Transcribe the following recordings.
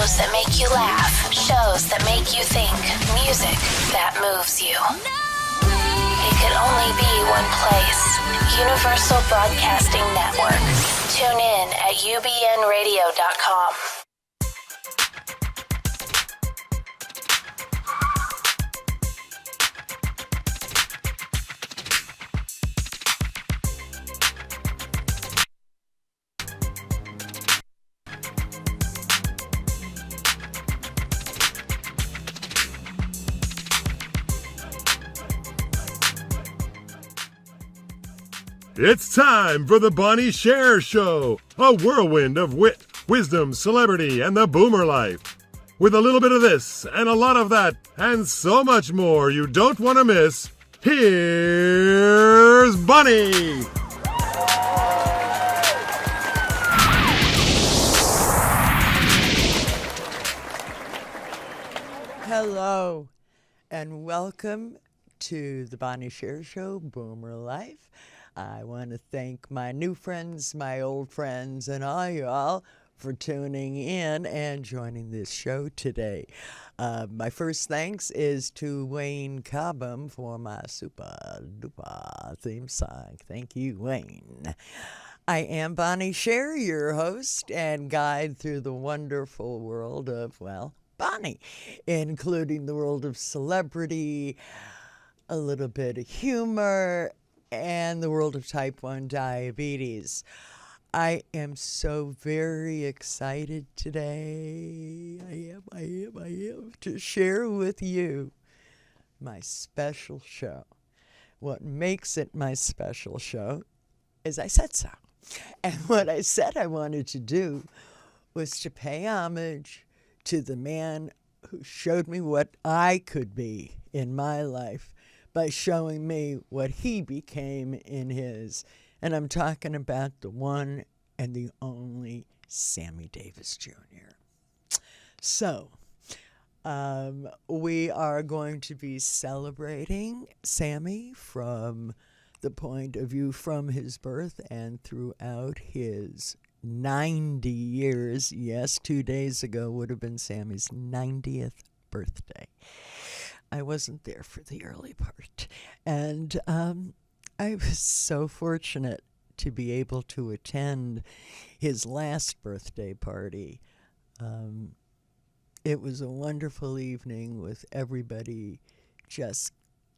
Shows that make you laugh. Shows that make you think. Music that moves you. It could only be one place. Universal Broadcasting Network. Tune in at ubnradio.com. It's time for the Bonnie Sher Show, a whirlwind of wit, wisdom, celebrity, and the boomer life. With a little bit of this and a lot of that and so much more you don't want to miss, here's Bonnie. Hello, and welcome to the Bonnie Sher Show, Boomer Life. I want to thank my new friends, my old friends, and all y'all for tuning in and joining this show today. My first thanks is to Wayne Cobham for my super duper theme song. Thank you, Wayne. I am Bonnie Sher, your host and guide through the wonderful world of, well, Bonnie, including the world of celebrity, a little bit of humor, and the world of type 1 diabetes. I am so very excited today. I am to share with you my special show. What makes it my special show is I said so. And what I said I wanted to do was to pay homage to the man who showed me what I could be in my life by showing me what he became in his. And I'm talking about the one and the only Sammy Davis Jr. So, we are going to be celebrating Sammy from the point of view from his birth and throughout his 90 years. Yes, 2 days ago would have been Sammy's 90th birthday. I wasn't there for the early part. And I was so fortunate to be able to attend his last birthday party. It was a wonderful evening with everybody just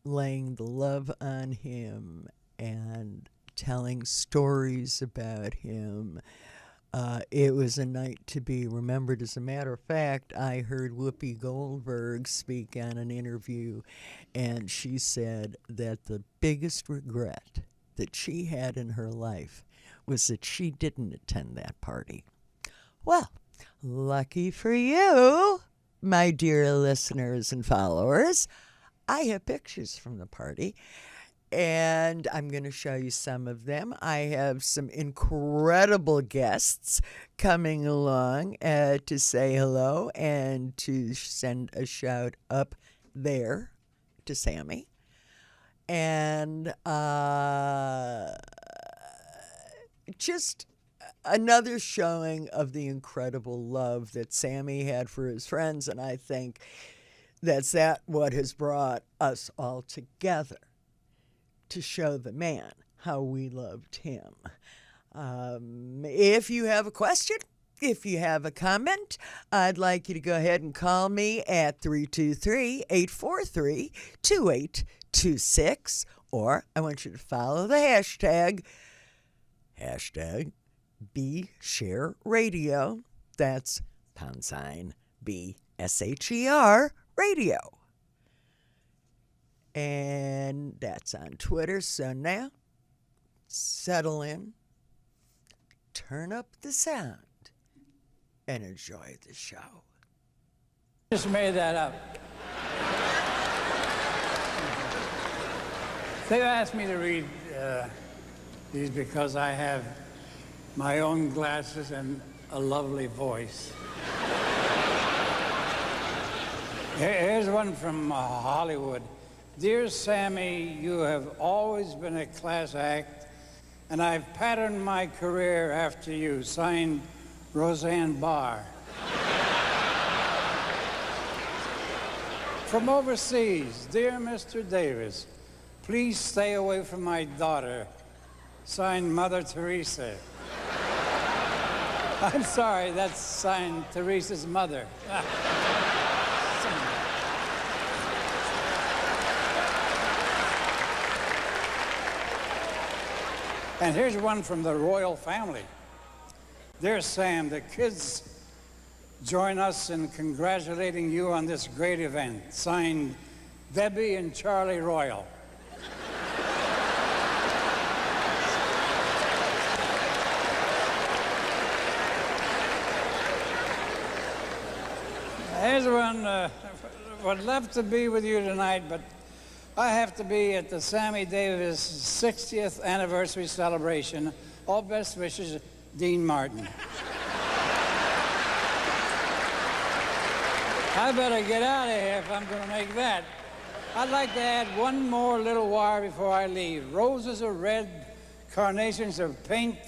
laying the love on him and telling stories about him. It was a night to be remembered. As a matter of fact, I heard Whoopi Goldberg speak on an interview, and she said that the biggest regret that she had in her life was that she didn't attend that party. Well, lucky for you, my dear listeners and followers, I have pictures from the party, and I'm going to show you some of them. I have some incredible guests coming along to say hello and to send a shout up there to Sammy. And just another showing of the incredible love that Sammy had for his friends, and I think that's what has brought us all together, to show the man how we loved him. If you have a question, if you have a comment, I'd like you to go ahead and call me at 323-843-2826, or I want you to follow the hashtag BSherRadio. That's #BSHER radio. And that's on Twitter. So now, settle in, turn up the sound, and enjoy the show. Just made that up. They've asked me to read these because I have my own glasses and a lovely voice. Here's one from Hollywood. Dear Sammy, you have always been a class act, and I've patterned my career after you. Signed, Roseanne Barr. From overseas, dear Mr. Davis, please stay away from my daughter. Signed, Mother Teresa. I'm sorry, that's signed Teresa's mother. And here's one from the royal family. Dear Sam, the kids join us in congratulating you on this great event. Signed, Debbie and Charlie Royal. Here's one, would love to be with you tonight, but I have to be at the Sammy Davis 60th anniversary celebration. All best wishes, Dean Martin. I better get out of here if I'm going to make that. I'd like to add one more little wire before I leave. Roses are red, carnations are pink.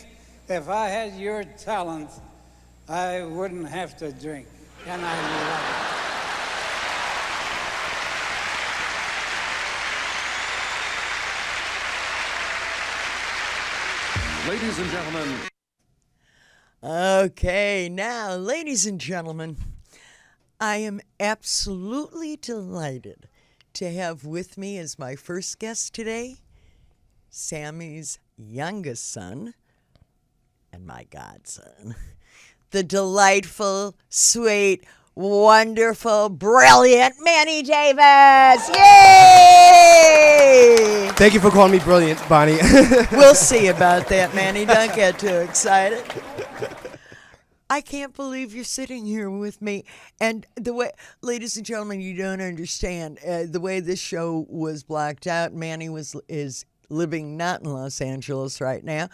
If I had your talent, I wouldn't have to drink. And I love it. Ladies and gentlemen. Okay, now, ladies and gentlemen, I am absolutely delighted to have with me as my first guest today, Sammy's youngest son and my godson, the delightful, sweet, wonderful, brilliant Manny Davis. Yay! Thank you for calling me brilliant, Bonnie. We'll see about that, Manny. Don't get too excited. I can't believe you're sitting here with me. And the way, ladies and gentlemen, you don't understand. The way this show was blocked out, Manny is living not in Los Angeles right now.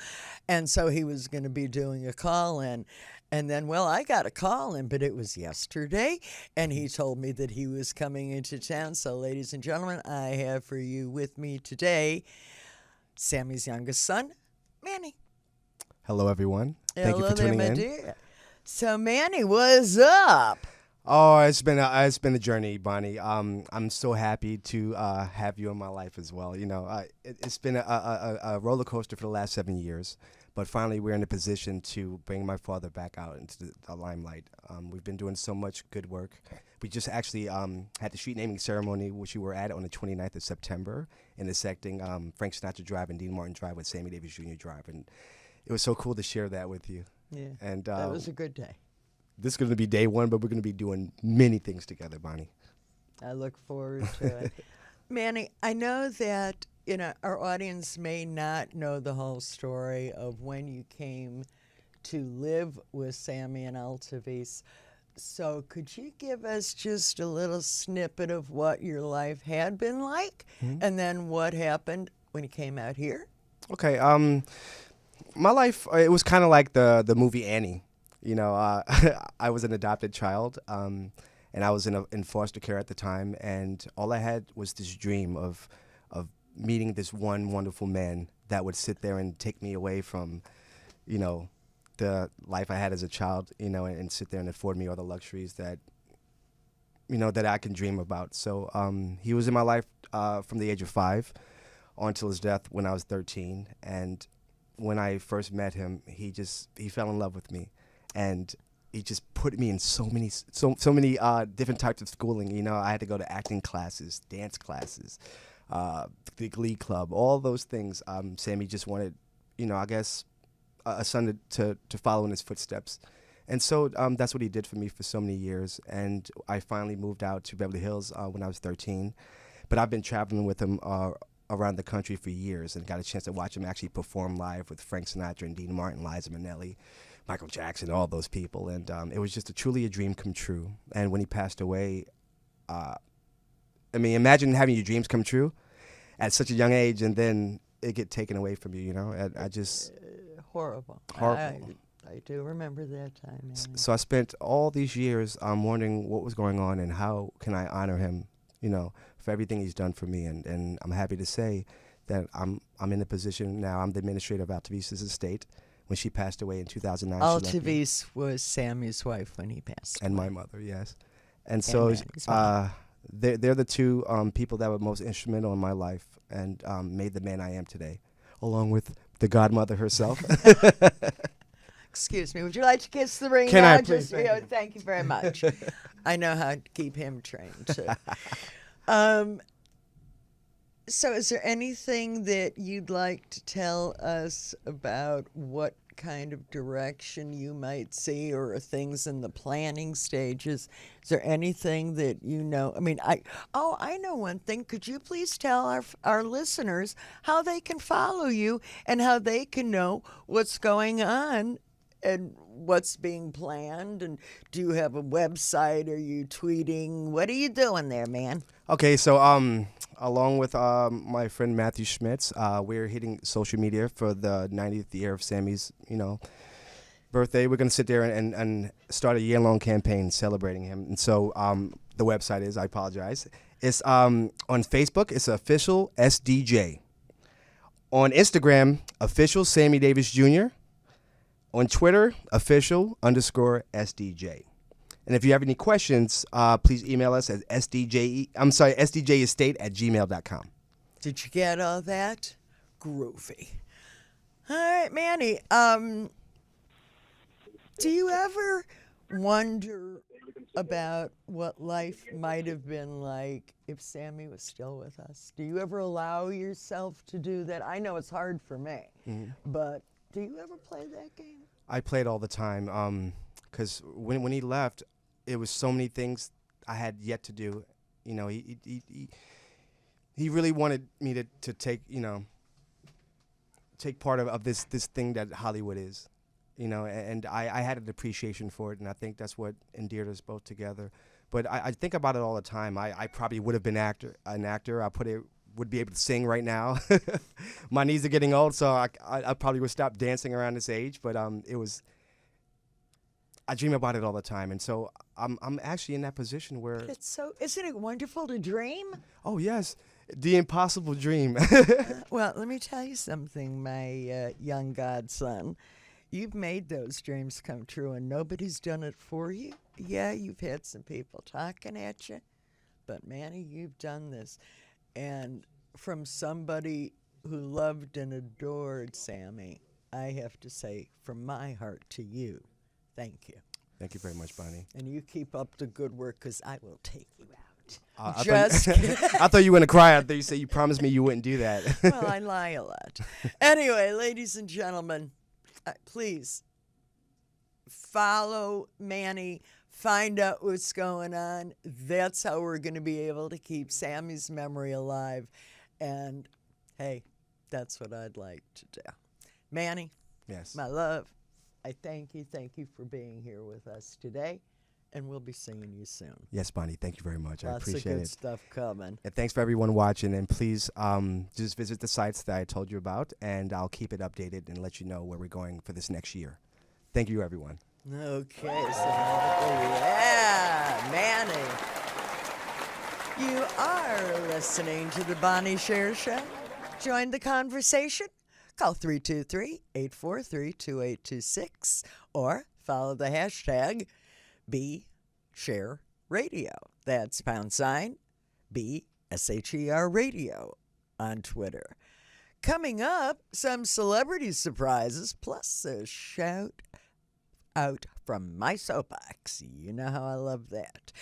And so he was going to be doing a call-in. And then, well, I got a call in, but it was yesterday, and he told me that he was coming into town. So, ladies and gentlemen, I have for you with me today Sammy's youngest son, Manny. Hello, everyone. Thank you for there, tuning my in. dear. So, Manny, what's up? Oh, it's been a journey, Bonnie. I'm so happy to have you in my life as well. You know, it's been a roller coaster for the last 7 years. But finally, we're in a position to bring my father back out into the limelight. We've been doing so much good work. We just actually had the street naming ceremony, which we were at on the 29th of September, intersecting Frank Sinatra Drive and Dean Martin Drive with Sammy Davis Jr. Drive. And it was so cool to share that with you. Yeah, and that was a good day. This is going to be day one, but we're going to be doing many things together, Bonnie. I look forward to it. Manny, I know that our audience may not know the whole story of when you came to live with Sammy and Altavis. So could you give us just a little snippet of what your life had been like, and then what happened when you came out here? Okay. My life, it was kind of like the movie Annie. You know, I was an adopted child, and I was in foster care at the time, and all I had was this dream of meeting this one wonderful man that would sit there and take me away from, the life I had as a child, and sit there and afford me all the luxuries that, that I can dream about. So he was in my life from the age of 5 until his death when I was 13. And when I first met him, he fell in love with me. And he just put me in so many different types of schooling. I had to go to acting classes, dance classes, the Glee Club, all those things. Sammy just wanted, I guess, a son to follow in his footsteps. And so that's what he did for me for so many years. And I finally moved out to Beverly Hills when I was 13. But I've been traveling with him around the country for years and got a chance to watch him actually perform live with Frank Sinatra and Dean Martin, Liza Minnelli, Michael Jackson, all those people. And it was just truly a dream come true. And when he passed away, imagine having your dreams come true at such a young age and then it get taken away from you, I just... Horrible. Horrible. I do remember that time. So I spent all these years wondering what was going on and how can I honor him, for everything he's done for me. And I'm happy to say that I'm in a position now. I'm the administrator of Altavis's estate. When she passed away in 2009, Altavis was Sammy's wife when he passed. And my mother, yes. And so they're the two people that were most instrumental in my life and made the man I am today, along with the godmother herself. Excuse me. Would you like to kiss the ring Can now? I please? Thank you very much. I know how to keep him trained too. So, is there anything that you'd like to tell us about what kind of direction you might see, or things in the planning stages? Is there anything that you know? I mean, I know one thing. Could you please tell our listeners how they can follow you and how they can know what's going on and what's being planned? And do you have a website? Are you tweeting? What are you doing there, man? Okay, so along with my friend Matthew Schmitz, we're hitting social media for the 90th year of Sammy's, birthday. We're going to sit there and start a year-long campaign celebrating him. And so the website is, I apologize, it's on Facebook, it's official SDJ. On Instagram, official Sammy Davis Jr. On Twitter, official_SDJ. And if you have any questions, please email us at sdjestate@gmail.com. Did you get all that? Groovy. All right, Manny. Do you ever wonder about what life might have been like if Sammy was still with us? Do you ever allow yourself to do that? I know it's hard for me, but do you ever play that game? I played all the time because when he left, it was so many things I had yet to do. He really wanted me to take part of this thing that Hollywood is, and I had an appreciation for it, and I think that's what endeared us both together. But I think about it all the time. I probably would have been an actor. Would be able to sing right now. My knees are getting old, so I probably would stop dancing around this age. But I dream about it all the time, and so I'm actually in that position where Isn't it wonderful to dream? Oh yes, the impossible dream. Well, let me tell you something, my young godson. You've made those dreams come true, and nobody's done it for you. Yeah, you've had some people talking at you, but Manny, you've done this. And from somebody who loved and adored Sammy, I have to say, from my heart to you, thank you. Thank you very much, Bonnie. And you keep up the good work, because I will take you out. I thought you were going to cry. I thought you said you promised me you wouldn't do that. Well, I lie a lot. Anyway, ladies and gentlemen, please follow Manny. Find out what's going on. That's how we're going to be able to keep Sammy's memory alive. And, hey, that's what I'd like to do. Manny, Yes. my love, I thank you. Thank you for being here with us today. And we'll be seeing you soon. Yes, Bonnie. Thank you very much. I appreciate Lots of good it. stuff coming. And thanks for everyone watching. And please just visit the sites that I told you about, and I'll keep it updated and let you know where we're going for this next year. Thank you, everyone. Okay, so yeah, Manny. You are listening to the Bonnie Sher Show. Join the conversation. Call 323-843-2826 or follow the hashtag BSherRadio. That's # BSHER Radio on Twitter. Coming up, some celebrity surprises plus a shout out from my soapbox. You know how I love that.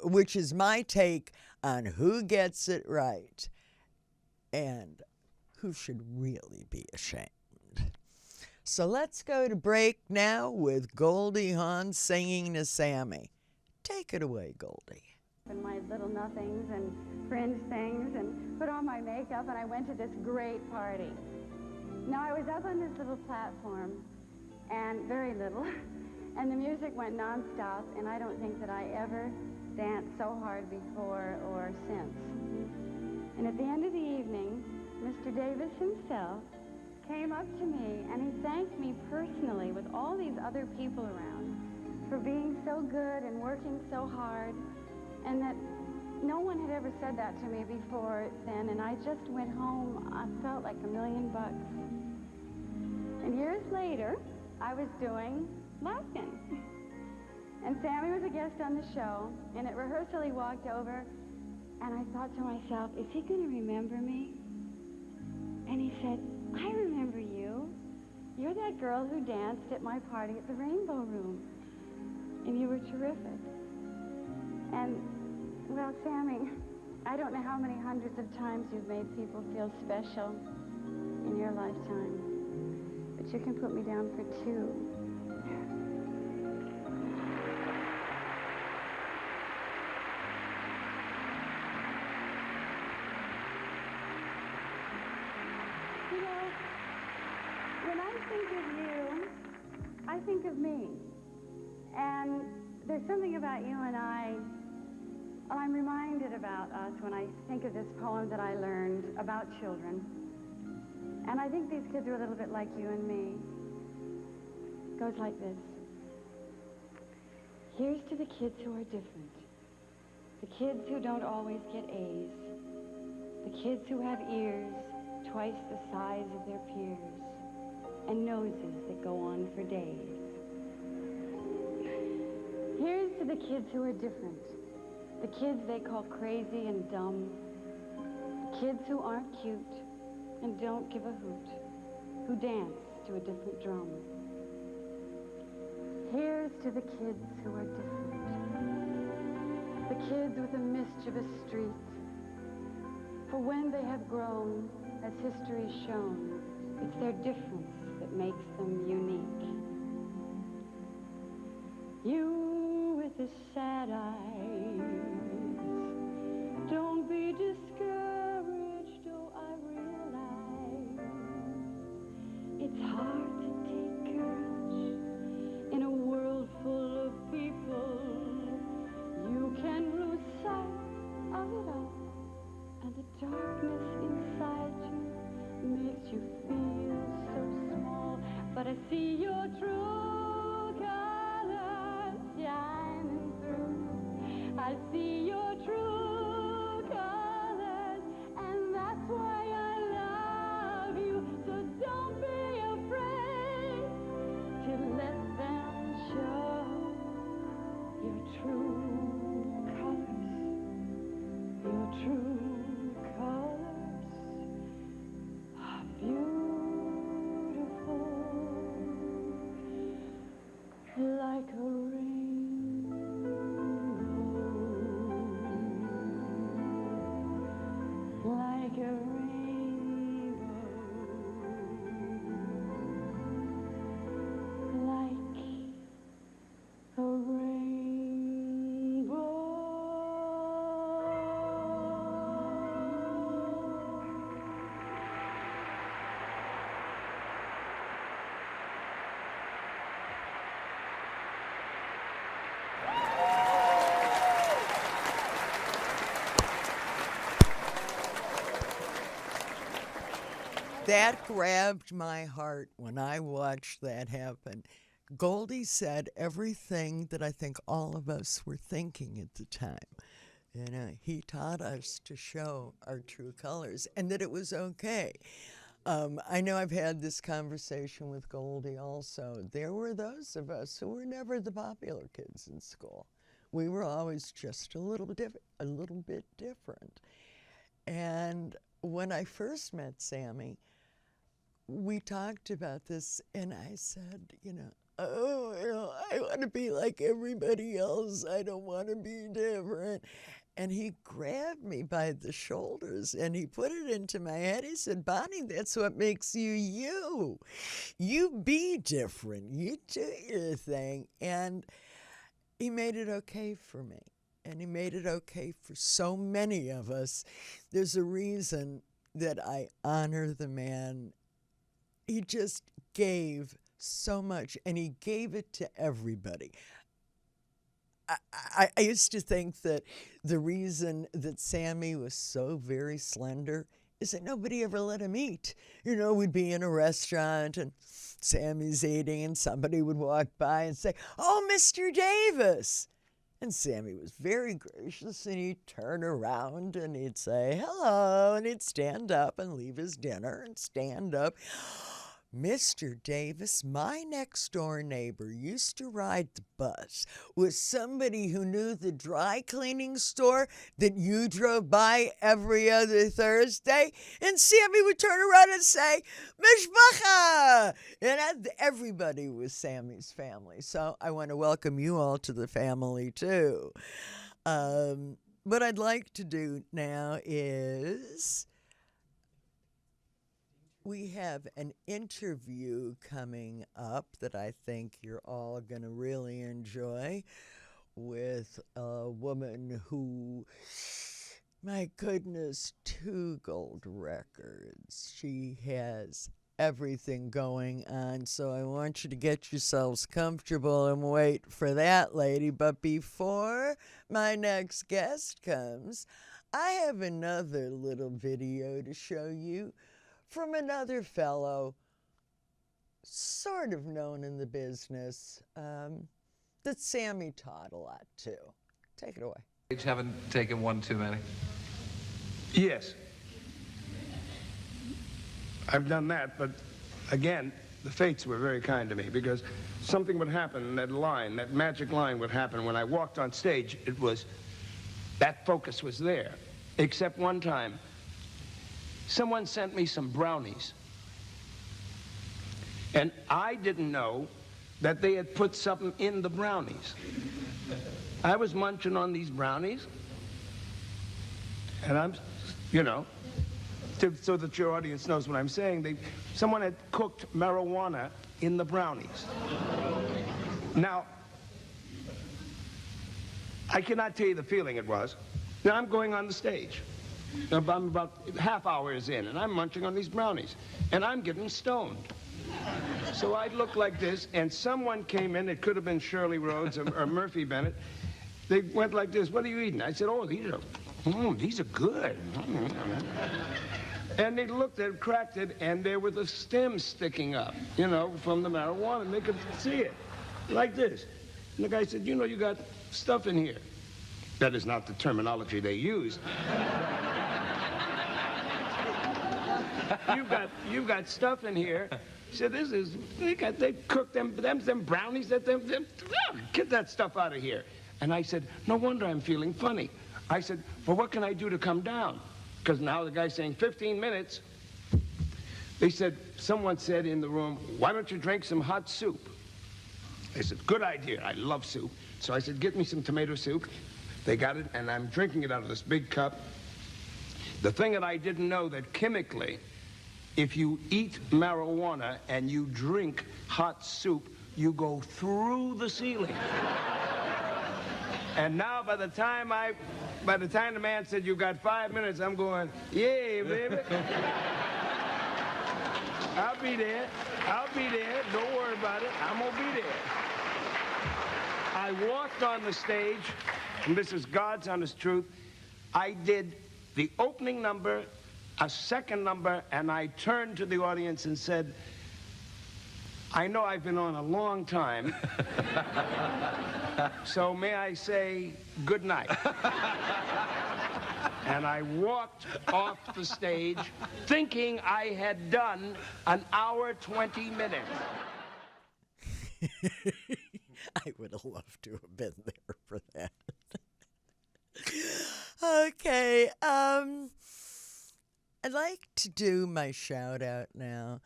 Which is my take on who gets it right and who should really be ashamed. So let's go to break now with Goldie Hawn singing to Sammy. Take it away, Goldie. And my little nothings and fringe things and put on my makeup, and I went to this great party. Now I was up on this little platform, and very little, and the music went nonstop, and I don't think that I ever danced so hard before or since. And at the end of the evening, Mr. Davis himself came up to me, and he thanked me personally with all these other people around for being so good and working so hard, and that no one had ever said that to me before then, and I just went home, I felt like $1 million. And years later, I was doing Laughing. And Sammy was a guest on the show, and at rehearsal he walked over, and I thought to myself, is he going to remember me? And he said, I remember you. You're that girl who danced at my party at the Rainbow Room, and you were terrific. And, well, Sammy, I don't know how many hundreds of times you've made people feel special in your lifetime, but you can put me down for 2. You know, when I think of you, I think of me. And there's something about you and I'm reminded about us when I think of this poem that I learned about children. And I think these kids are a little bit like you and me. It goes like this. Here's to the kids who are different. The kids who don't always get A's. The kids who have ears twice the size of their peers, and noses that go on for days. Here's to the kids who are different. The kids they call crazy and dumb. The kids who aren't cute and don't give a hoot, who dance to a different drum. Here's to the kids who are different. The kids with a mischievous streak. For when they have grown, as history's shown, it's their difference that makes them unique. You with the sad eyes, don't be discouraged, oh, I realize it's hard to take courage in a world full of people. You can lose sight of it all, and the darkness inside you makes you feel so small. But I see your true colors shining through. I see your true colors, and that's why I love you. So don't be afraid to let them show your true colors, your true like a rainbow, like a rainbow, like a rainbow. That grabbed my heart when I watched that happen. Goldie said everything that I think all of us were thinking at the time. You know, he taught us to show our true colors and that it was okay. I know I've had this conversation with Goldie also. There were those of us who were never the popular kids in school. We were always just a little bit different. And when I first met Sammy, we talked about this, and I said, I want to be like everybody else. I don't want to be different. And he grabbed me by the shoulders, and he put it into my head. He said, Bonnie, that's what makes you you. You be different. You do your thing. And he made it okay for me, and he made it okay for so many of us. There's a reason that I honor the man. He just gave so much, and he gave it to everybody. I used to think that the reason that Sammy was so very slender is that nobody ever let him eat. You know, we'd be in a restaurant, and Sammy's eating, and somebody would walk by and say, "Oh, Mr. Davis." And Sammy was very gracious, and he'd turn around and he'd say, "Hello," and he'd stand up and leave his dinner and stand up. Mr. Davis, my next door neighbor, used to ride the bus with somebody who knew the dry cleaning store that you drove by every other Thursday. And Sammy would turn around and say, Mishpacha! And everybody was Sammy's family. So I want to welcome you all to the family, too. What I'd like to do now is we have an interview coming up that I think you're all going to really enjoy with a woman who, my goodness, 2 gold records. She has everything going on, so I want you to get yourselves comfortable and wait for that, lady. But before my next guest comes, I have another little video to show you from another fellow, sort of known in the business, that Sammy taught a lot to. Take it away. Haven't taken one too many. Yes. I've done that, but again, the fates were very kind to me because something would happen, that line, that magic line would happen. When I walked on stage, it was, that focus was there. Except one time, someone sent me some brownies. And I didn't know that they had put something in the brownies. I was munching on these brownies, and I'm, so that your audience knows what I'm saying, someone had cooked marijuana in the brownies. Now, I cannot tell you the feeling it was. Now I'm going on the stage. I'm about half hours in, and I'm munching on these brownies, and I'm getting stoned. So I'd look like this, and someone came in, it could have been Shirley Rhodes or Murphy Bennett. They went like this, "What are you eating?" I said, "Oh, these are good." And they looked at it, cracked it, and there were the stems sticking up, from the marijuana, and they could see it, like this. And the guy said, "You got stuff in here." That is not the terminology they used. You've got stuff in here. He said, they cooked them brownies, get that stuff out of here. And I said, "No wonder I'm feeling funny." I said, "Well, what can I do to come down?" Because now the guy's saying 15 minutes. Someone said in the room, "Why don't you drink some hot soup?" I said, "Good idea. I love soup." So I said, "Get me some tomato soup." They got it, and I'm drinking it out of this big cup. The thing that I didn't know, that chemically, if you eat marijuana and you drink hot soup, you go through the ceiling. And now by the time the man said, "You've got 5 minutes," I'm going, "Yeah, baby." I'll be there. Don't worry about it. I'm gonna be there. I walked on the stage, and this is God's honest truth. I did the opening number, a second number, and I turned to the audience and said, "I know I've been on a long time, so may I say good night?" And I walked off the stage thinking I had done an hour, 20 minutes. I would have loved to have been there for that. Okay, I'd like to do my shout out now.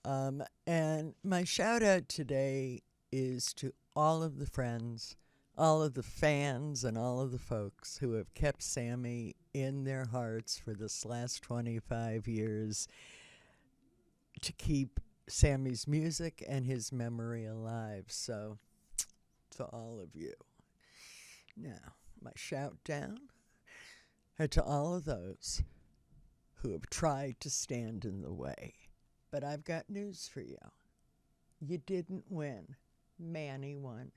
And my shout out today is to all of the friends, all of the fans, and all of the folks who have kept Sammy in their hearts for this last 25 years to keep Sammy's music and his memory alive. So, to all of you. Now, my shout down are to all of those who have tried to stand in the way. But I've got news for you. You didn't win. Manny won.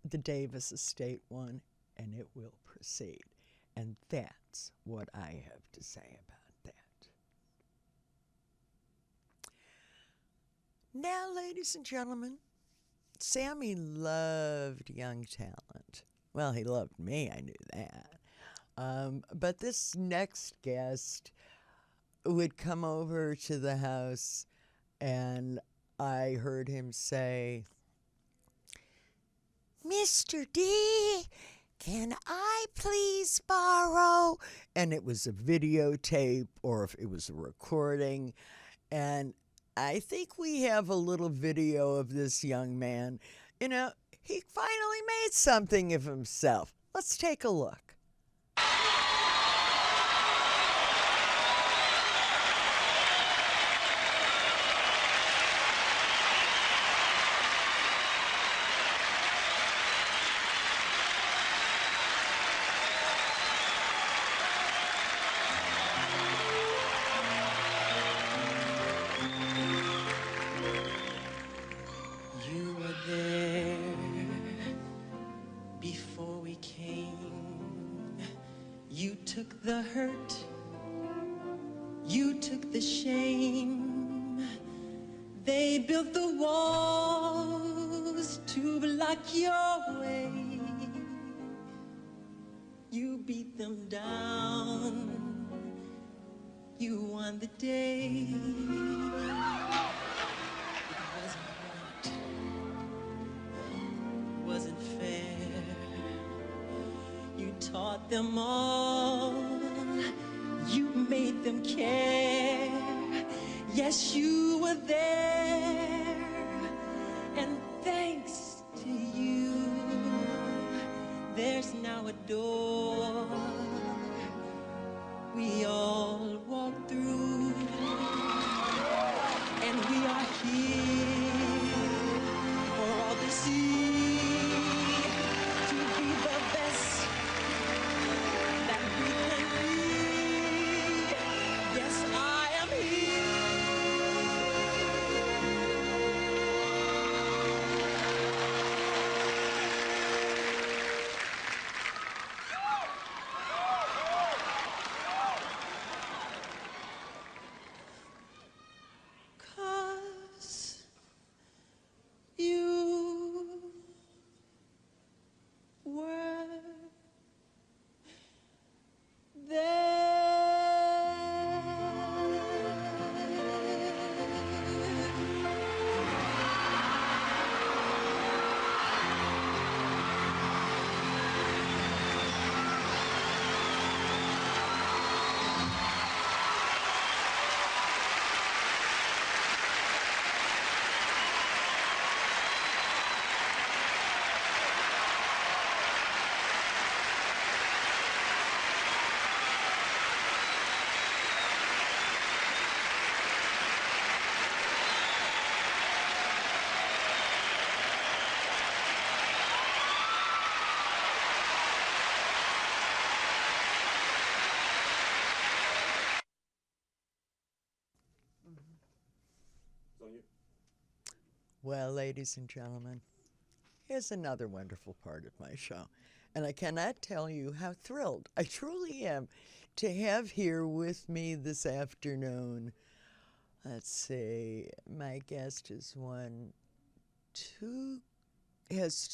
The Davis estate won, and it will proceed. And that's what I have to say about that. Now, ladies and gentlemen, Sammy loved young talent. Well, he loved me, I knew that. But this next guest would come over to the house and I heard him say, Mr. D, can I please borrow? And it was a videotape or if it was a recording. And I think we have a little video of this young man. You know, he finally made something of himself. Let's take a look. You were there before we came. You took the hurt, you took the shame. They built the walls to block your way. You beat them down, you won the day. Wasn't fair. You taught them all. You made them care. Yes, you were there. And thanks to you, there's now a door we all walk through. And we are here for all to see, to be the best that we can be. Yes, I am here. Well, ladies and gentlemen, here's another wonderful part of my show. And I cannot tell you how thrilled I truly am to have here with me this afternoon. Let's see, my guest has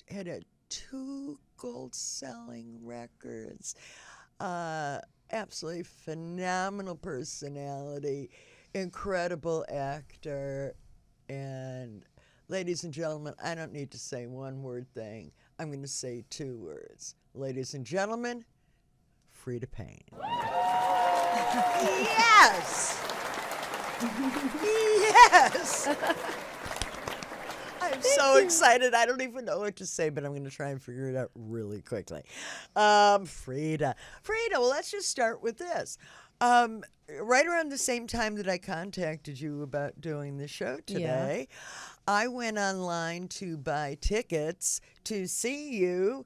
had two gold-selling records. Absolutely phenomenal personality, incredible actor, and ladies and gentlemen, I don't need to say one word thing. I'm going to say two words. Ladies and gentlemen, Freda Payne. Yes! Yes! I'm so excited. I don't even know what to say, but I'm going to try and figure it out really quickly. Freda, well, let's just start with this. Right around the same time that I contacted you about doing the show today, I went online to buy tickets to see you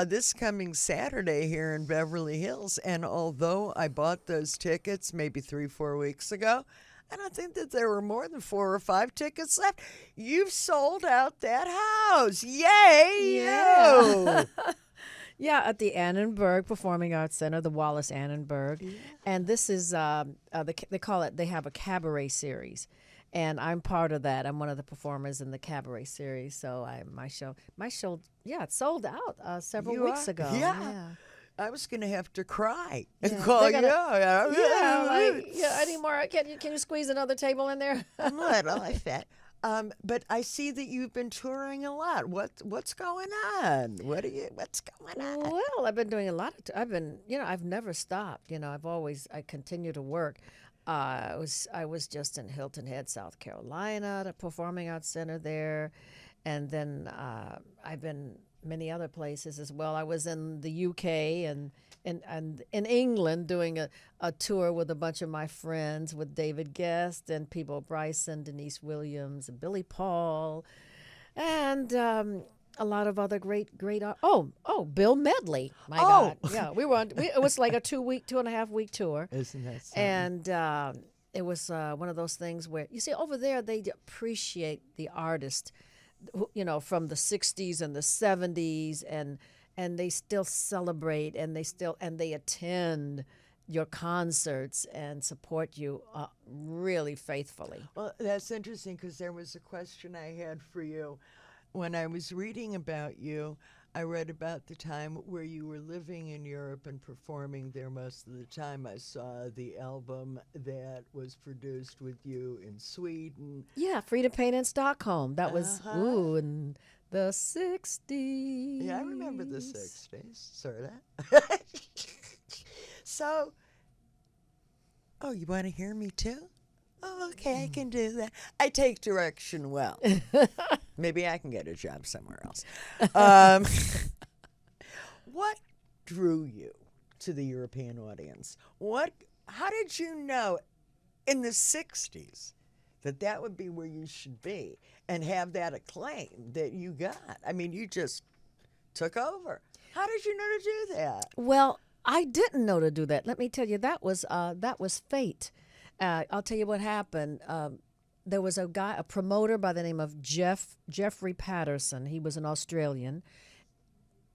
this coming Saturday here in Beverly Hills. And although I bought those tickets maybe 3-4 weeks ago, I don't think that there were more than 4 or 5 tickets left. You've sold out that house. Yay, you! Yeah, at the Annenberg Performing Arts Center, the Wallace Annenberg. Yeah. And this is, they have a cabaret series. And I'm part of that. I'm one of the performers in the cabaret series. So my show, it's sold out several weeks ago. Yeah. I was going to have to cry and Yeah, call they're you. gonna- Yeah, like, yeah, anymore. Can you squeeze another table in there? I'm little, I bet. But I see that you've been touring a lot. What's going on? What's going on? Well, I've been doing a lot. I've been, I've never stopped. I continue to work. I was just in Hilton Head, South Carolina, at a performing arts center there, and then I've been many other places as well. I was in the UK and in England doing a tour with a bunch of my friends, with David Guest and Peebo Bryson, Denise Williams, and Billy Paul, and a lot of other great. Bill Medley. My God, yeah, we were on. It was like a 2.5 week tour. Isn't that something? And it was one of those things where you see over there they appreciate the artist, from the '60s and the '70s, and they still celebrate, and they attend your concerts and support you really faithfully. Well, that's interesting because there was a question I had for you. When I was reading about you, I read about the time where you were living in Europe and performing there most of the time. I saw the album that was produced with you in Sweden. Yeah, Freda, Payne in Stockholm. That was in the '60s. Yeah, I remember the '60s, sort of. So, you want to hear me too? Oh, okay, I can do that. I take direction well. Maybe I can get a job somewhere else. What drew you to the European audience? How did you know in the '60s that would be where you should be and have that acclaim that you got? I mean, you just took over. How did you know to do that? Well, I didn't know to do that. Let me tell you, that was fate. I'll tell you what happened. There was a promoter by the name of Jeffrey Patterson. He was an Australian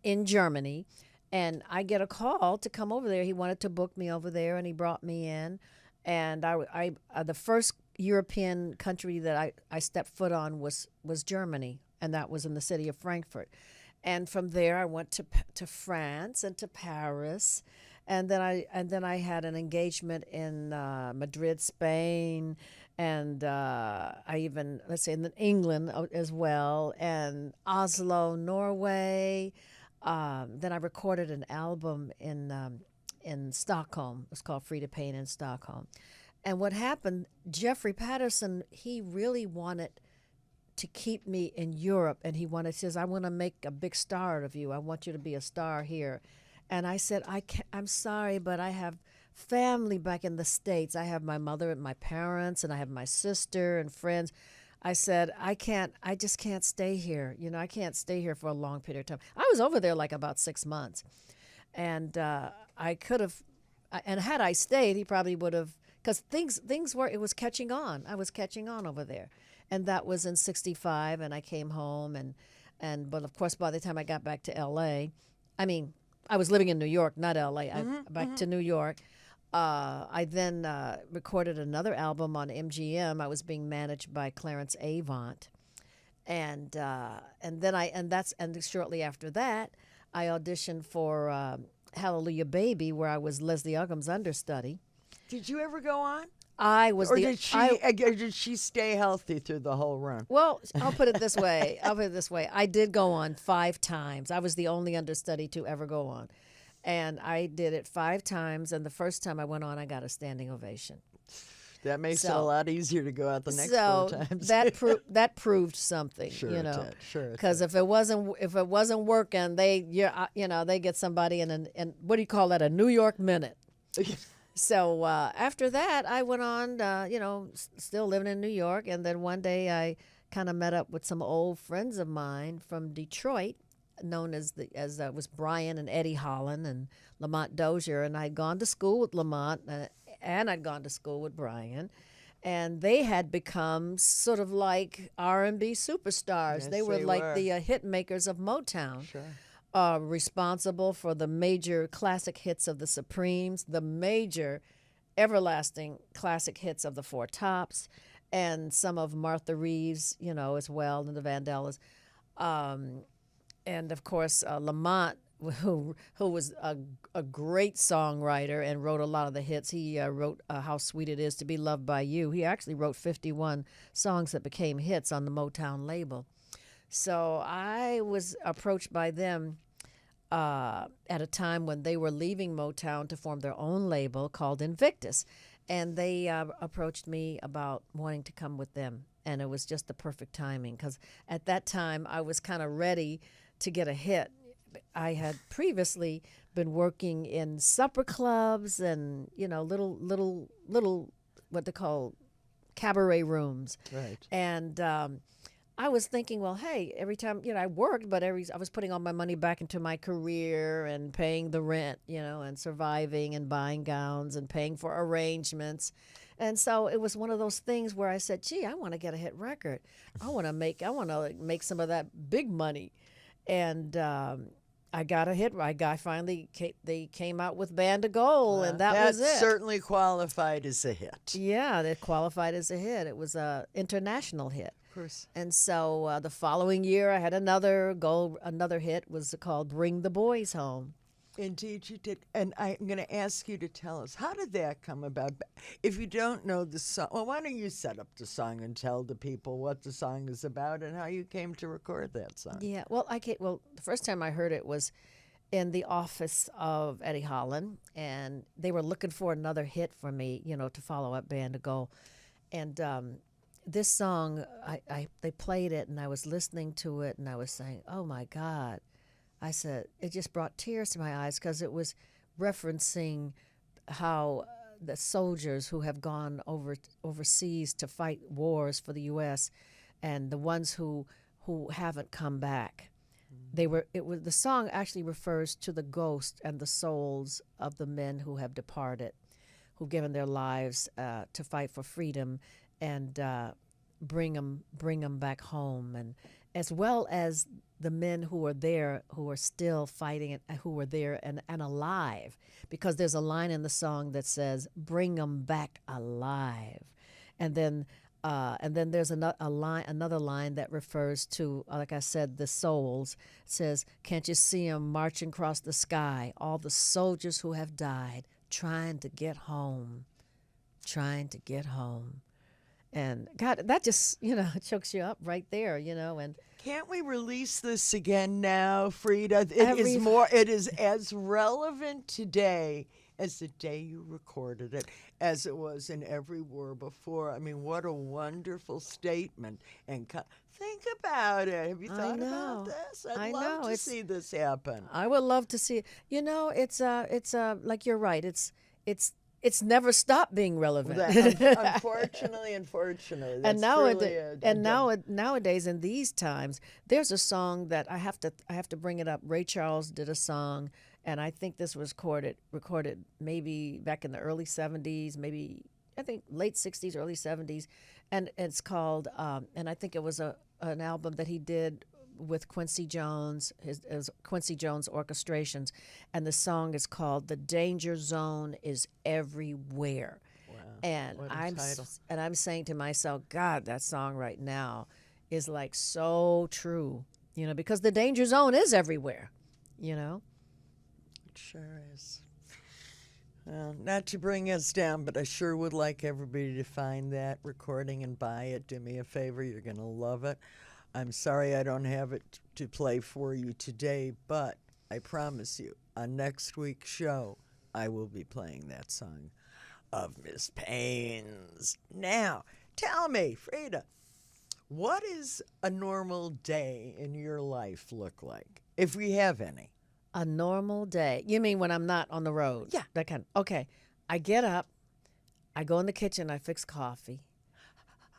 in Germany, and I get a call to come over there. He wanted to book me over there, and he brought me in. And I the first European country that I stepped foot on was Germany, and that was in the city of Frankfurt. And from there, I went to France and to Paris, and then I had an engagement in Madrid, Spain, and I even in England as well, and Oslo, Norway. Then I recorded an album in Stockholm. It was called Freda, Payne in Stockholm. And what happened? Jeffrey Patterson, he really wanted to keep me in Europe, and he says, I want to make a big star of you. I want you to be a star here. And I said, I'm sorry, but I have family back in the States. I have my mother and my parents, and I have my sister and friends. I said, I just can't stay here. I can't stay here for a long period of time. I was over there like about 6 months. And I could have, and had I stayed, he probably would have, because it was catching on. I was catching on over there. And that was in '65, and I came home, but of course, by the time I got back to L.A., I was living in New York, not L.A. Back to New York. I then recorded another album on MGM. I was being managed by Clarence Avant, and shortly after that, I auditioned for Hallelujah Baby, where I was Leslie Uggams' understudy. Did you ever go on? I was. Or did she stay healthy through the whole run? Well, I'll put it this way. I did go on 5 times. I was the only understudy to ever go on. And I did it 5 times. And the first time I went on, I got a standing ovation. That makes it a lot easier to go out the next 4 times. that proved something, Sure it did. Sure. Because if it wasn't working, they get somebody in what do you call that? A New York minute. So after that, I went on, still living in New York. And then one day I kind of met up with some old friends of mine from Detroit, known as was Brian and Eddie Holland and Lamont Dozier. And I'd gone to school with Lamont and I'd gone to school with Brian. And they had become sort of like R&B superstars. Yes, they were like the hit makers of Motown. Sure. Responsible for the major classic hits of the Supremes, the major everlasting classic hits of the Four Tops, and some of Martha Reeves, as well, and the Vandellas. And of course, Lamont who was a great songwriter and wrote a lot of the hits. He wrote How Sweet It Is to Be Loved by You. He actually wrote 51 songs that became hits on the Motown label. So I was approached by them at a time when they were leaving Motown to form their own label called Invictus. And they approached me about wanting to come with them. And it was just the perfect timing because at that time I was kind of ready to get a hit. I had previously been working in supper clubs and, little what they call cabaret rooms. Right. And I was thinking, well, hey, every time, I worked, but I was putting all my money back into my career and paying the rent, and surviving and buying gowns and paying for arrangements. And so it was one of those things where I said, gee, I want to get a hit record. I want to make some of that big money. And I got a hit. They came out with Band of Gold, and that was it. Certainly qualified as a hit. Yeah, that qualified as a hit. It was an international hit. Of course. And so the following year, I had another hit was called Bring the Boys Home. Indeed, you did. And I'm going to ask you to tell us, how did that come about? If you don't know the song, well, why don't you set up the song and tell the people what the song is about and how you came to record that song? Yeah, well, the first time I heard it was in the office of Eddie Holland, and they were looking for another hit for me, to follow up Band of Gold. And this song, they played it, and I was listening to it, and I was saying, oh, my God. I said, it just brought tears to my eyes because it was referencing how the soldiers who have gone overseas to fight wars for the U.S. and the ones who haven't come back. The song actually refers to the ghost and the souls of the men who have departed, who've given their lives to fight for freedom and bring them back home, and as well as the men who are there, who are still fighting, and who are there and alive, because there's a line in the song that says, "Bring them back alive," and then there's another line that refers to, like I said, the souls. It says, "Can't you see them marching across the sky? All the soldiers who have died, trying to get home, trying to get home." And God, that just, chokes you up right there, and can't we release this again now, Freda? It is as relevant today as the day you recorded it, as it was in every war before. I mean, what a wonderful statement. And think about it. Have you thought about this? I'd love to see this happen. I would love to see it. It's like you're right. It's never stopped being relevant. Unfortunately, that's nowadays in these times, there's a song that I have to bring it up. Ray Charles did a song, and I think this was recorded maybe back in the early 70s, maybe I think late 60s, early 70s, and it's called and I think it was an album that he did with Quincy Jones, his Quincy Jones orchestrations, and the song is called "The Danger Zone Is Everywhere." Wow. And what a title. I'm saying to myself, God, that song right now is like so true, because the danger zone is everywhere, It sure is. Well, not to bring us down, but I sure would like everybody to find that recording and buy it. Do me a favor, you're going to love it. I'm sorry I don't have it to play for you today, but I promise you, on next week's show, I will be playing that song of Miss Payne's. Now, tell me, Freda, what is a normal day in your life look like, if we have any? A normal day? You mean when I'm not on the road? Yeah. That kind of, okay. I get up, I go in the kitchen, I fix coffee.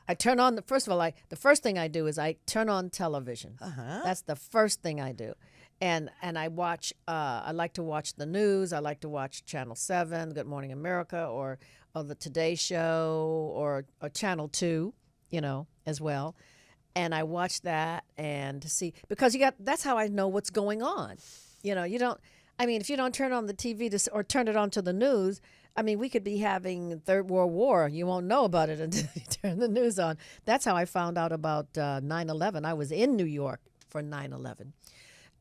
I turn on the first thing I do is I turn on television. Uh-huh. That's the first thing I do, and I watch. I like to watch the news. I like to watch Channel 7, Good Morning America, or the Today Show, or Channel 2, as well. And I watch that and to see, because that's how I know what's going on. You don't. I mean, if you don't turn on the TV or turn it on to the news, I mean, we could be having Third World War. You won't know about it until you turn the news on. That's how I found out about 9/11. I was in New York for 9/11,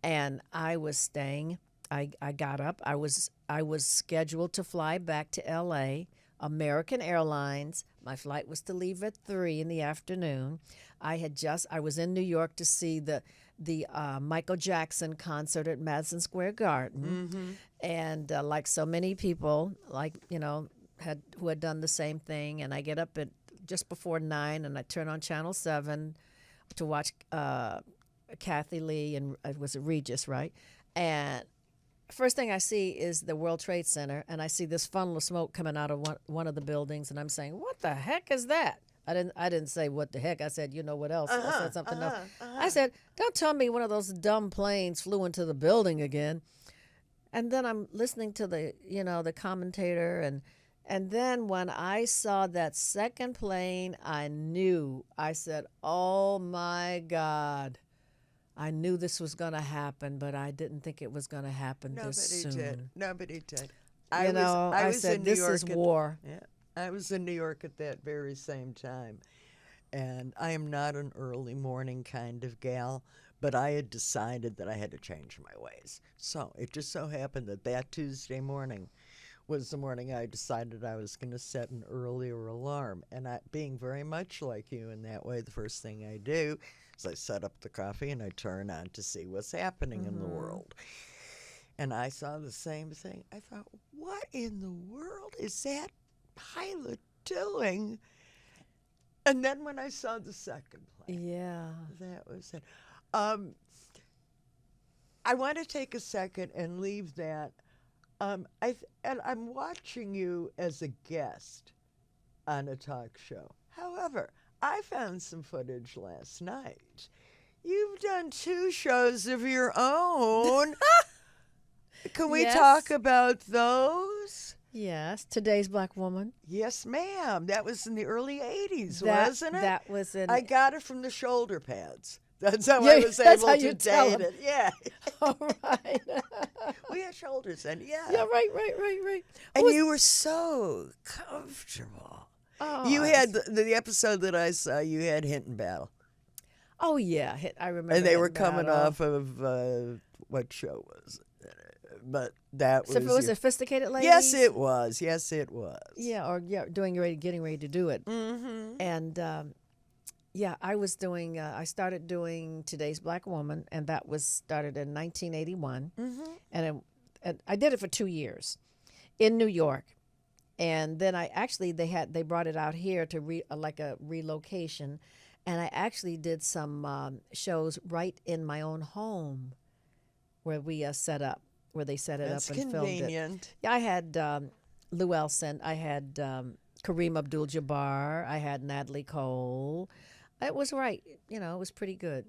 and I was staying I got up. I was scheduled to fly back to L.A. American Airlines. My flight was to leave at 3 in the afternoon. I was in New York to see the Michael Jackson concert at Madison Square Garden, and like so many people, who had done the same thing. And I get up at just before 9, and I turn on Channel 7 to watch Kathy Lee, and it was Regis, right? And first thing I see is the World Trade Center, and I see this funnel of smoke coming out of one of the buildings, and I'm saying, "What the heck is that?" I didn't say what the heck. I said, "You know what else?" I said something else. I said, "Don't tell me one of those dumb planes flew into the building again." And then I'm listening to the commentator, and then when I saw that second plane, I knew. I said, "Oh my God." I knew this was going to happen, but I didn't think it was going to happen this soon. Nobody did. I said, "This is war." Yeah, I was in New York at that very same time, and I am not an early morning kind of gal, but I had decided that I had to change my ways. So it just so happened that Tuesday morning was the morning I decided I was going to set an earlier alarm. And being very much like you in that way, the first thing I do is I set up the coffee and I turn on to see what's happening in the world. And I saw the same thing. I thought, what in the world is that pilot doing? And then when I saw the second plane, that was it. I want to take a second and leave that. And I'm watching you as a guest on a talk show. However, I found some footage last night. You've done 2 shows of your own. Can we talk about those? Yes, Today's Black Woman. Yes, ma'am. That was in the early 80s, wasn't it? That was in... I got it from the shoulder pads. That's how I was able to date it. Yeah. All right. We had shoulders then. Yeah. Yeah, right. And you were so comfortable. Oh, You had the episode that I saw, you had Hinton Battle. Oh, yeah. I remember. And they were Hinton coming Battle. off of, what show was it? But that was... So it was Sophisticated Ladies? Yes, it was. Yeah, getting ready to do it. Mm-hmm. And... I was doing. I started doing Today's Black Woman, and that was started in 1981, and I did it for 2 years in New York, and then they brought it out here to like a relocation, and I actually did some shows right in my own home, where we set up, where they set it That's up and convenient. filmed it. Yeah, I had Lou Elson, I had Kareem Abdul-Jabbar, I had Natalie Cole. It was right. It was pretty good.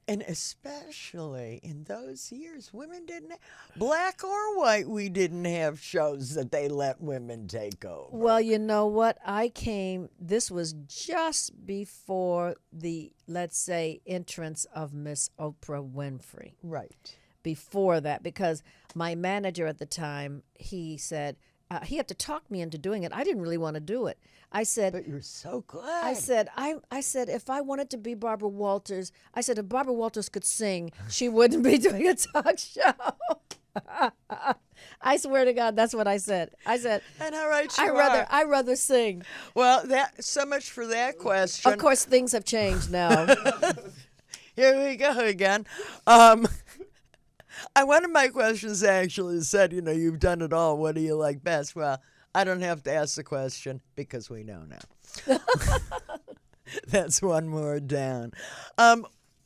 And especially in those years, women didn't, black or white, we didn't have shows that they let women take over. Well, you know what? This was just before the, let's say, entrance of Miss Oprah Winfrey. Right. Before that, because my manager at the time, he said, he had to talk me into doing it. I didn't really want to do it. I said, "But you're so good." I said, if I wanted to be Barbara Walters, I said, if Barbara Walters could sing, she wouldn't be doing a talk show. I swear to God, that's what I said. I said, and how right you are. I'd rather sing. Well, so much for that question. Of course, things have changed now. Here we go again. One of my questions actually said, you've done it all. What do you like best? Well, I don't have to ask the question because we know now. That's one more down.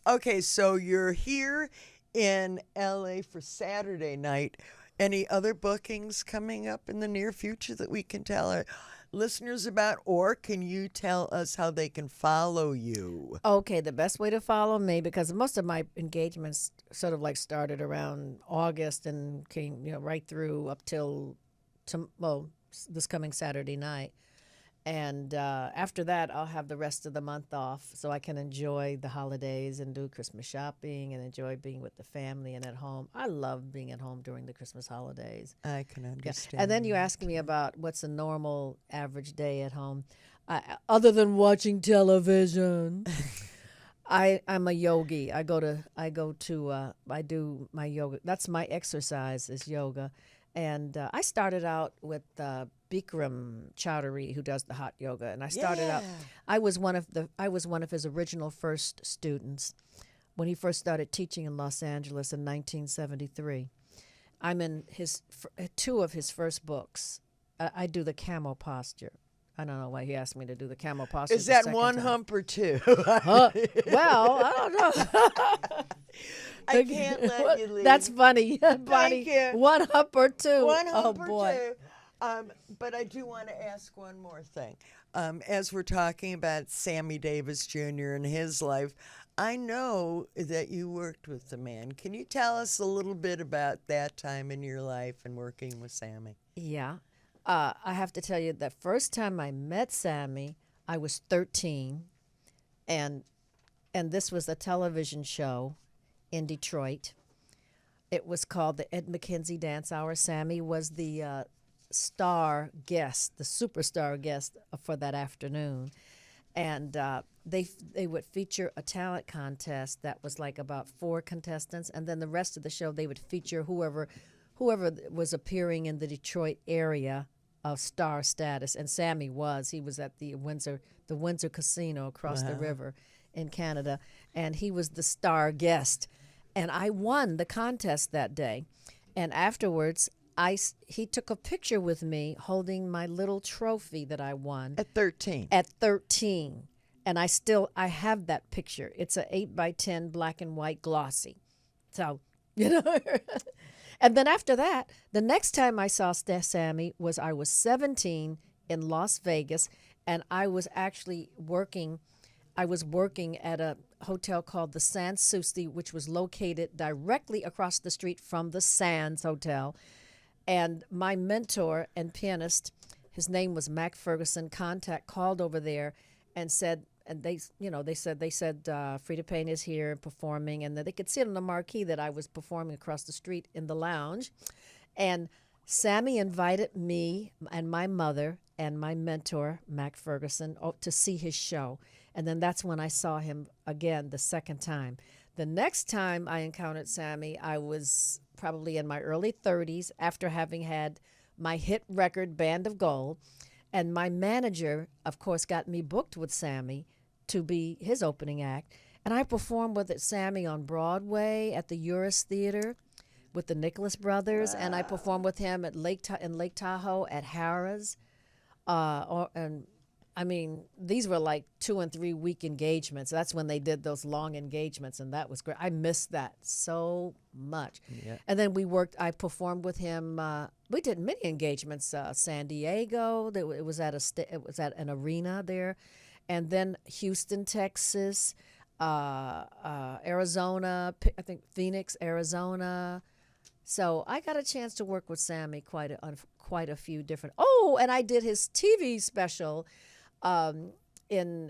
Okay, so you're here in L.A. for Saturday night. Any other bookings coming up in the near future that we can tell our listeners about, or can you tell us how they can follow you? Okay, the best way to follow me, because most of my engagements sort of like started around August and came, right through up till this coming Saturday night. And after that, I'll have the rest of the month off so I can enjoy the holidays and do Christmas shopping and enjoy being with the family and at home. I love being at home during the Christmas holidays. I can understand. Yeah. And then you ask me about what's a normal average day at home. Other than watching television, I'm a yogi. I do my yoga. That's my exercise is yoga, and I started out with Bikram Chowdhury, who does the hot yoga, and I started out. Yeah. I was one of his original first students when he first started teaching in Los Angeles in 1973. I'm in two of his first books. I do the camel posture. I don't know why he asked me to do the camel posture. Is the that second one time. hump or two? Well, I don't know. I can't let you leave. That's funny, Bonnie. you. One hump or two. One oh hump boy. or two. But I do want to ask one more thing. As we're talking about Sammy Davis Jr. and his life, I know that you worked with the man. Can you tell us a little bit about that time in your life and working with Sammy? Yeah. I have to tell you, the first time I met Sammy, I was 13, and this was a television show in Detroit. It was called the Ed McKenzie Dance Hour. Sammy was the star guest, the superstar guest for that afternoon, and they would feature a talent contest that was like about 4 contestants, and then the rest of the show they would feature whoever was appearing in the Detroit area of star status, and Sammy he was at the Windsor Casino across the river in Canada, and he was the star guest, and I won the contest that day, and afterwards he took a picture with me holding my little trophy that I won At 13. at 13, and I have that picture. It's a 8x10 black and white glossy, so And then after that, the next time I saw Sammy I was 17 in Las Vegas, and I was actually working. I was working at a hotel called the Sans Souci, which was located directly across the street from the Sands Hotel. And my mentor and pianist, his name was Mac Ferguson, called over there and said, and they said Freda Payne is here performing, and that they could see it on the marquee that I was performing across the street in the lounge. And Sammy invited me and my mother and my mentor, Mac Ferguson, to see his show. And then that's when I saw him again the second time. The next time I encountered Sammy, I was probably in my early 30s after having had my hit record, Band of Gold. And my manager, of course, got me booked with Sammy to be his opening act. And I performed with Sammy on Broadway at the Uris Theater with the Nicholas Brothers. Wow. And I performed with him at Lake Tahoe at Harrah's. And I mean, these were like 2 and 3 week engagements. That's when they did those long engagements, and that was great. I missed that so much. Yeah. And then I performed with him. We did many engagements. San Diego. It was at an arena there, and then Houston, Texas, Arizona. I think Phoenix, Arizona. So I got a chance to work with Sammy quite a few different. Oh, and I did his TV special. In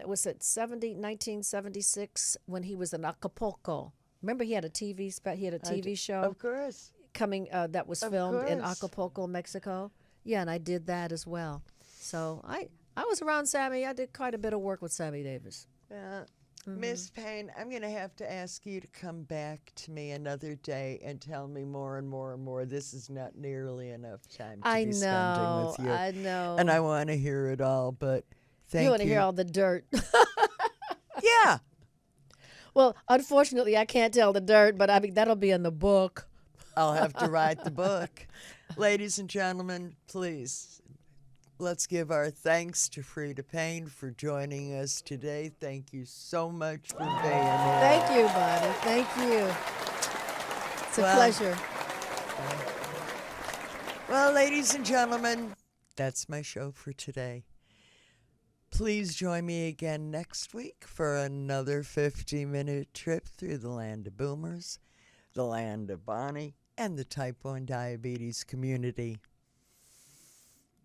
1976 when he was in Acapulco. Remember he had a TV show. Of course. Coming that was filmed in Acapulco, Mexico. Yeah, and I did that as well. So I was around Sammy. I did quite a bit of work with Sammy Davis. Yeah. Miss Payne, I'm going to have to ask you to come back to me another day and tell me more and more and more. This is not nearly enough time to be spending with you. I know. And I want to hear it all, but thank you. You want to hear all the dirt. Yeah. Well, unfortunately, I can't tell the dirt, but I mean, that'll be in the book. I'll have to write the book. Ladies and gentlemen, please, let's give our thanks to Freda Payne for joining us today. Thank you so much for being here. Thank you, Bonnie. Thank you. It's a pleasure. Well, ladies and gentlemen, that's my show for today. Please join me again next week for another 50-minute trip through the land of boomers, the land of Bonnie, and the type 1 diabetes community.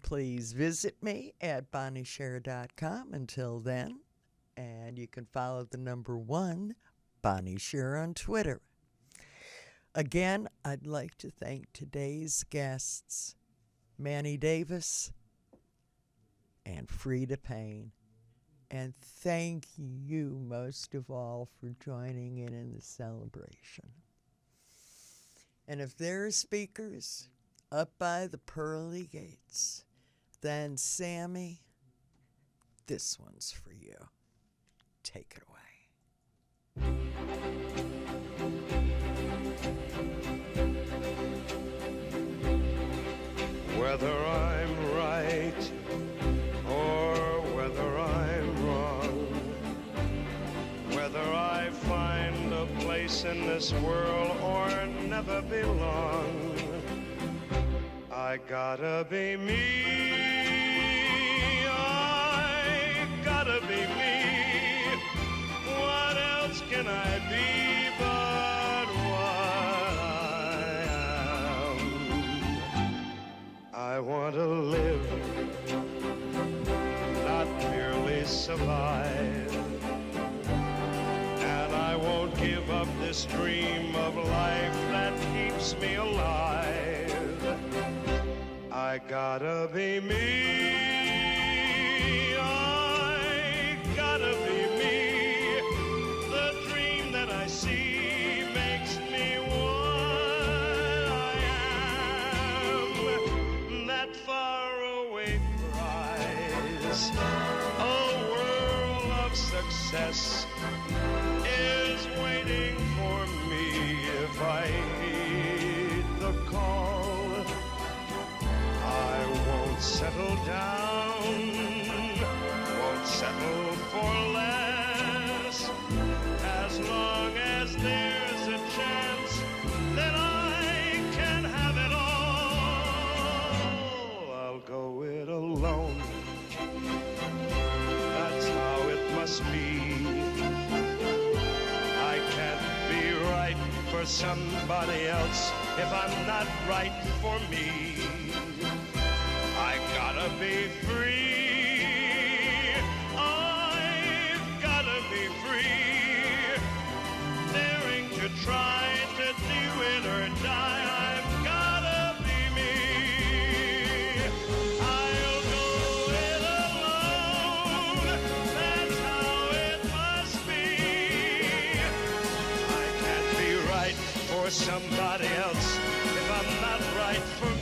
Please visit me at BonnieSher.com until then, and you can follow the number 1, Bonnie Sher, on Twitter. Again, I'd like to thank today's guests, Manny Davis and Freda Payne. And thank you most of all for joining in the celebration. And if there are speakers up by the pearly gates, then Sammy, this one's for you. Take it away. Whether I'm right or whether I'm wrong, whether I find a place in this world or never belong, I gotta be me. I gotta be me. What else can I be but what I am? I want to live, not merely survive. And I won't give up this dream of life that keeps me alive. I gotta be me. I gotta be me. The dream that I see makes me what I am. That faraway prize, a world of success, is waiting for me if I heed the call. I won't settle down, won't settle for less, as long as there's a chance that I can have it all. I'll go it alone, that's how it must be. I can't be right for somebody else if I'm not right for me. I gotta be free. I've gotta be free. Daring to try to do it or die. I've gotta be me. I'll go it alone. That's how it must be. I can't be right for somebody else if I'm not right for